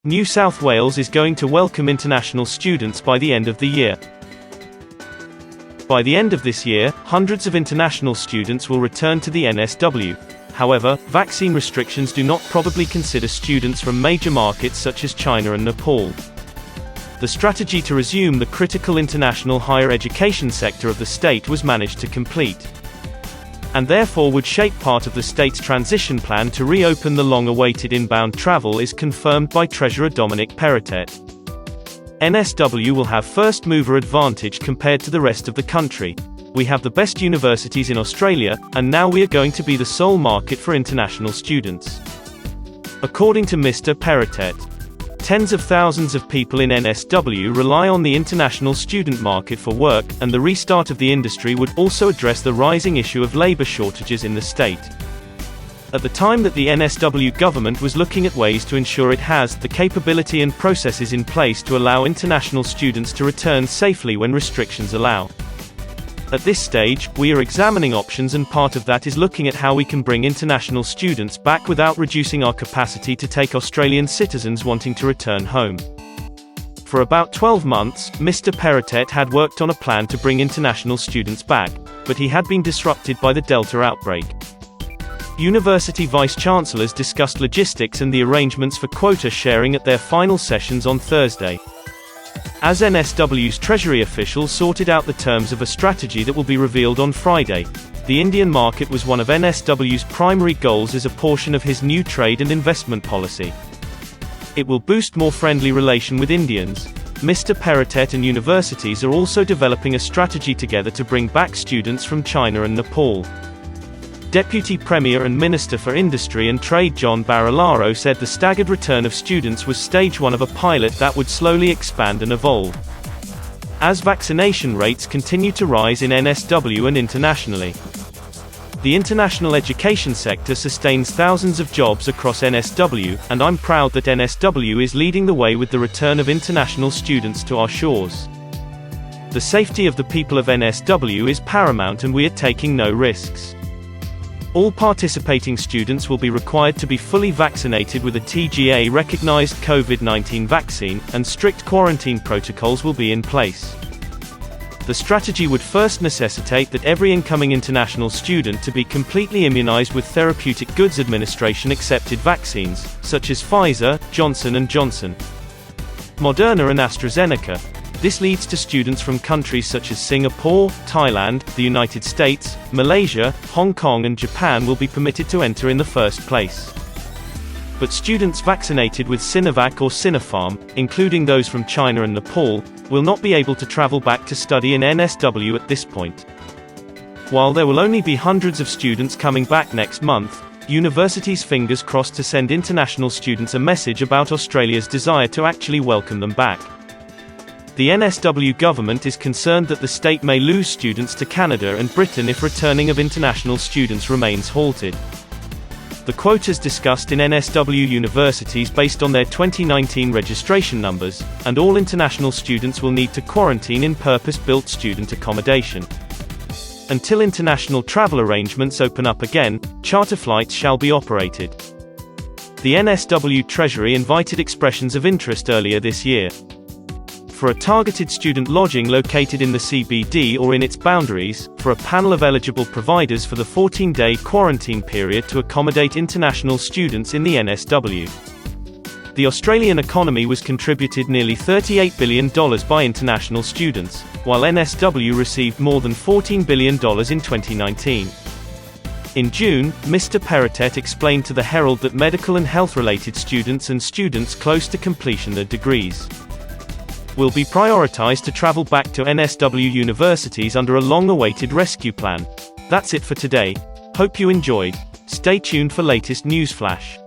New South Wales is going to welcome international students by the end of the year. By the end of this year, hundreds of international students will return to the NSW. However, vaccine restrictions do not probably consider students from major markets such as China and Nepal. The strategy to resume the critical international higher education sector of the state was managed to complete, and therefore would shape part of the state's transition plan to reopen the long-awaited inbound travel, is confirmed by Treasurer Dominic Perrottet. NSW will have first-mover advantage compared to the rest of the country. We have the best universities in Australia, and now we are going to be the sole market for international students. According to Mr. Perrottet, tens of thousands of people in NSW rely on the international student market for work, and the restart of the industry would also address the rising issue of labour shortages in the state. At the time that the NSW government was looking at ways to ensure it has the capability and processes in place to allow international students to return safely when restrictions allow. At this stage, we are examining options, and part of that is looking at how we can bring international students back without reducing our capacity to take Australian citizens wanting to return home. For about 12 months, Mr. Perrottet had worked on a plan to bring international students back, but he had been disrupted by the Delta outbreak. University vice-chancellors discussed logistics and the arrangements for quota sharing at their final sessions on Thursday. As NSW's Treasury officials sorted out the terms of a strategy that will be revealed on Friday, the Indian market was one of NSW's primary goals as a portion of his new trade and investment policy. It will boost more friendly relation with Indians. Mr. Perrottet and universities are also developing a strategy together to bring back students from China and Nepal. Deputy Premier and Minister for Industry and Trade John Barilaro said the staggered return of students was stage one of a pilot that would slowly expand and evolve. As vaccination rates continue to rise in NSW and internationally, the international education sector sustains thousands of jobs across NSW, and I'm proud that NSW is leading the way with the return of international students to our shores. The safety of the people of NSW is paramount, and we are taking no risks. All participating students will be required to be fully vaccinated with a TGA-recognized COVID-19 vaccine, and strict quarantine protocols will be in place. The strategy would first necessitate that every incoming international student to be completely immunized with Therapeutic Goods Administration accepted vaccines, such as Pfizer, Johnson & Johnson, Moderna and AstraZeneca. This leads to students from countries such as Singapore, Thailand, the United States, Malaysia, Hong Kong and Japan will be permitted to enter in the first place. But students vaccinated with Sinovac or Sinopharm, including those from China and Nepal, will not be able to travel back to study in NSW at this point. While there will only be hundreds of students coming back next month, universities fingers crossed to send international students a message about Australia's desire to actually welcome them back. The NSW government is concerned that the state may lose students to Canada and Britain if returning of international students remains halted. The quotas discussed in NSW universities based on their 2019 registration numbers, and all international students will need to quarantine in purpose-built student accommodation. Until international travel arrangements open up again, charter flights shall be operated. The NSW Treasury invited expressions of interest earlier this year for a targeted student lodging located in the CBD or in its boundaries, for a panel of eligible providers for the 14-day quarantine period to accommodate international students in the NSW. The Australian economy was contributed nearly $38 billion by international students, while NSW received more than $14 billion in 2019. In June, Mr. Perrottet explained to the Herald that medical and health-related students and students close to completion their degrees will be prioritised to travel back to NSW universities under a long-awaited rescue plan. That's it for today. Hope you enjoyed. Stay tuned for latest news flash.